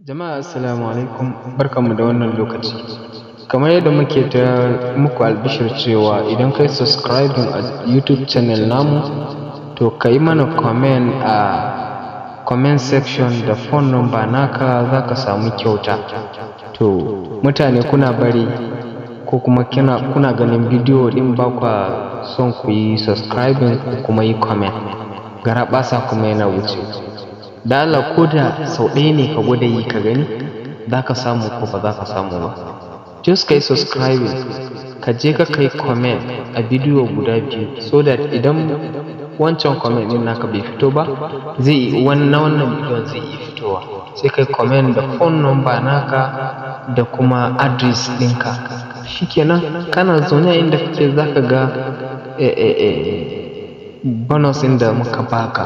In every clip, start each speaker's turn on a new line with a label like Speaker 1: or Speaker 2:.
Speaker 1: Jama'a assalamu alaikum, barkanmu da wannan lokaci. Kamar yadda muke ta muku albishir cewa idan kai subscribing a YouTube channel namu, to ka yi mana comment a comment section da phone number naka za ka samu kyauta. To mutane kuna bari ko kuma kuna ganin bidiyo din ba kwa son ku yi subscribing ko kuma yi comment. Garaɓasa kuma yana wuce. Da Allah ko da sau ɗaya ne ka gwada yi ka gani za ka samu ko ba za ka samu ba. Just kai subscribing, ka je ka kai comment a bidiyo guda biyu so that idan wancan comment din naka bai fito ba wannan bidiyon zai iya fitowa. Sai kai comment da phone number naka da kuma address ɗinka. Shikenan kana zaune inda kake za ka ga bonus ɗin da muka baka.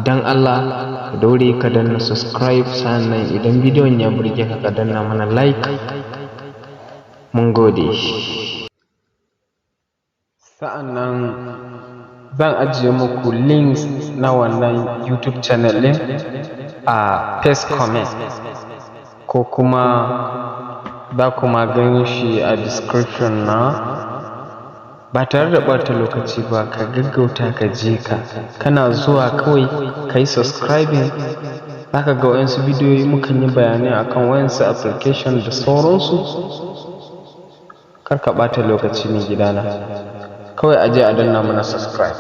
Speaker 1: Dan Allah ka daure ka danna subscribe, sannan idan bidiyon ya burge ka danna mana like. Mun gode. Sa'annan zan ajiye muku links na wannan YouTube channel ɗin a first comment ko kuma za kuma gani shi a description na. Ba tare da ɓata lokaci ba, ka gaggauta ka je kana zuwa kawai ka yi subscribing. Zaka ga wayansu bidiyoyi mukan yi bayanai akan wayansu application da sauransu. Kar ka ɓata lokaci mai gidana, kawai a je a danna mana subscribe.